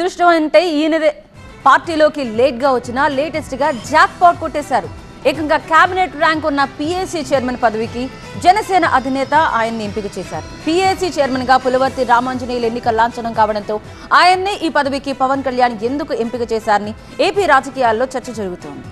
అదృష్టం అంటే ఈయనదే. పార్టీలోకి లేట్గా వచ్చినా లేటెస్ట్గా జాక్ పాట్ కొట్టేశారు. ఏకంగా కేబినెట్ ర్యాంక్ ఉన్న పీఏసీ చైర్మన్ పదవికి జనసేన అధినేత ఆయన్ని ఎంపిక చేశారు. పీఏసీ చైర్మన్ గా పులవర్తి రామాంజనేయులు ఎన్నిక లాంఛనం కావడంతో ఆయన్నే ఈ పదవికి పవన్ కళ్యాణ్ ఎందుకు ఎంపిక చేశారని ఏపీ రాజకీయాల్లో చర్చ జరుగుతోంది.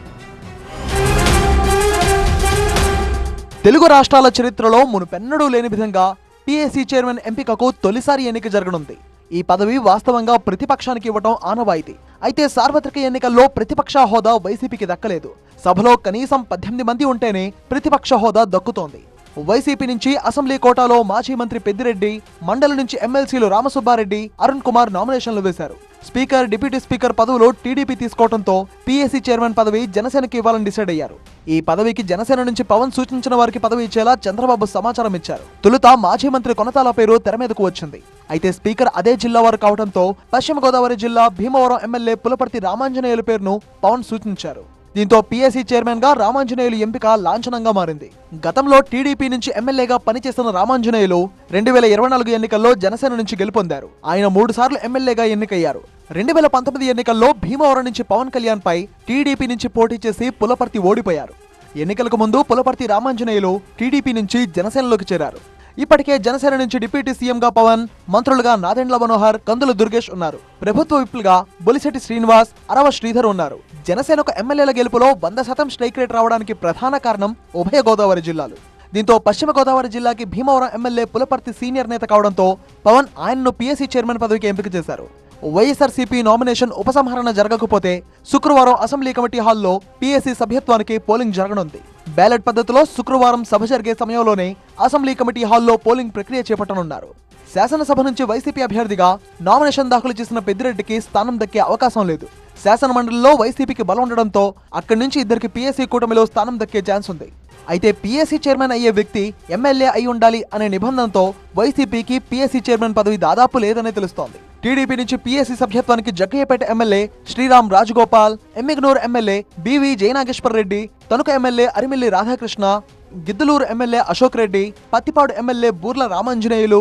తెలుగు రాష్ట్రాల చరిత్రలో మునుపెన్నడూ లేని విధంగా పీఏసీ చైర్మన్ ఎంపికకు తొలిసారి ఎన్నిక జరగనుంది. ఈ పదవి వాస్తవంగా ప్రతిపక్షానికి ఇవ్వటం ఆనవాయితీ. అయితే సార్వత్రిక ఎన్నికల్లో ప్రతిపక్ష హోదా వైసీపీకి దక్కలేదు. సభలో కనీసం 18 మంది ఉంటేనే ప్రతిపక్ష హోదా దక్కుతోంది. వైసీపీ నుంచి అసెంబ్లీ కోటాలో మాజీ మంత్రి పెద్దిరెడ్డి, మండలి నుంచి ఎమ్మెల్సీలు రామసుబ్బారెడ్డి, అరుణ్ కుమార్ నామినేషన్లు వేశారు. స్పీకర్, డిప్యూటీ స్పీకర్ పదవులు టీడీపీ తీసుకోవడంతో పీఏసీ చైర్మన్ పదవి జనసేనకు ఇవ్వాలని డిసైడ్ అయ్యారు. ఈ పదవికి జనసేన నుంచి పవన్ సూచించిన వారికి పదవి ఇచ్చేలా చంద్రబాబు సమాచారం ఇచ్చారు. తొలుత మాజీ మంత్రి కొనతాల పేరు తెర మీదకు వచ్చింది. అయితే స్పీకర్ అదే జిల్లా వారు కావడంతో పశ్చిమ గోదావరి జిల్లా భీమవరం ఎమ్మెల్యే పులపర్తి రామాంజనేయుల పేరును పవన్ సూచించారు. దీంతో పీఏసీ చైర్మన్ గా రామాంజనేయులు ఎంపిక లాంఛనంగా మారింది. గతంలో టీడీపీ నుంచి ఎమ్మెల్యేగా పనిచేస్తున్న రామాంజనేయులు 2024 ఎన్నికల్లో జనసేన నుంచి గెలుపొందారు. ఆయన 3 సార్లు ఎమ్మెల్యేగా ఎన్నికయ్యారు. 2019 ఎన్నికల్లో భీమవరం నుంచి పవన్ కళ్యాణ్ పై టీడీపీ నుంచి పోటీ చేసి పులపర్తి ఓడిపోయారు. ఎన్నికలకు ముందు పులపర్తి రామాంజనేయులు టీడీపీ నుంచి జనసేనలోకి చేరారు. ఇప్పటికే జనసేన నుంచి డిప్యూటీ సీఎంగా పవన్, మంత్రులుగా నాదెండ్ల మనోహర్, కందుల దుర్గేష్ ఉన్నారు. ప్రభుత్వ విప్లుగా బొలిశెట్టి శ్రీనివాస్, అరవ శ్రీధర్ ఉన్నారు. జనసేనకు ఎమ్మెల్యేల గెలుపులో 100% స్ట్రైక్ రేట్ రావడానికి ప్రధాన కారణం ఉభయ గోదావరి జిల్లాలు. దీంతో పశ్చిమ గోదావరి జిల్లాకి భీమవరం ఎమ్మెల్యే పులపర్తి సీనియర్ నేత కావడంతో పవన్ ఆయన్ను పీఏసీ చైర్మన్ పదవికి ఎంపిక చేశారు. వైఎస్ఆర్సీపీ నామినేషన్ ఉపసంహరణ జరగకపోతే శుక్రవారం అసెంబ్లీ కమిటీ హాల్లో పీఏసీ సభ్యత్వానికి పోలింగ్ జరగనుంది. బ్యాలెట్ పద్ధతిలో శుక్రవారం సభ జరిగే సమయంలోనే అసెంబ్లీ కమిటీ హాల్లో పోలింగ్ ప్రక్రియ చేపట్టనున్నారు. శాసనసభ నుంచి వైసీపీ అభ్యర్థిగా నామినేషన్ దాఖలు చేసిన పెద్దిరెడ్డికి స్థానం దక్కే అవకాశం లేదు. శాసన మండలిలో వైసీపీకి బలం ఉండడంతో అక్కడి నుంచి ఇద్దరికి పీఏసీ కూటమిలో స్థానం దక్కే ఛాన్స్ ఉంది. అయితే పీఏసీ చైర్మన్ అయ్యే వ్యక్తి ఎమ్మెల్యే అయి ఉండాలి అనే నిబంధనతో వైసీపీకి పీఏసీ చైర్మన్ పదవి దాదాపు లేదనే తెలుస్తోంది. టీడీపీ నుంచి పీఏసీ సభ్యత్వానికి Jaggayyapeta MLA Sriram Rajagopal, Emmiganur MLA BV Jayanageswar Reddy, Tanuku MLA Arimilli Radhakrishna, Giddalur MLA Ashok Reddy, Pattipadu MLA Burla Ramanjaneyulu,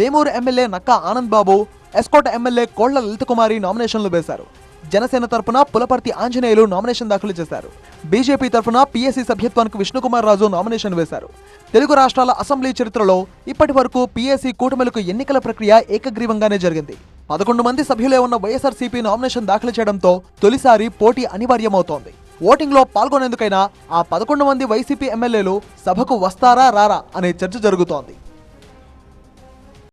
Vemuru MLA Nakka Anand Babu, S Kota MLA Kolla Lalithakumari నామినేషన్లు వేశారు. జనసేన తరఫున పులపర్తి ఆంజనేయులు నామినేషన్ దాఖలు చేశారు. బీజేపీ తరఫున పీఏసీ సభ్యత్వానికి విష్ణుకుమార్ రాజు నామినేషన్ వేశారు. తెలుగు రాష్ట్రాల అసెంబ్లీ చరిత్రలో ఇప్పటి వరకు పీఏసీ కూటమిలకు ఎన్నికల ప్రక్రియ ఏకగ్రీవంగానే జరిగింది. 11 మంది సభ్యులే ఉన్న వైఎస్ఆర్సీపీ నామినేషన్ దాఖలు చేయడంతో తొలిసారి పోటీ అనివార్యమవుతోంది. ఓటింగ్ లో పాల్గొనేందుకైనా ఆ 11 మంది వైసీపీ ఎమ్మెల్యేలు సభకు వస్తారా రారా అనే చర్చ జరుగుతోంది.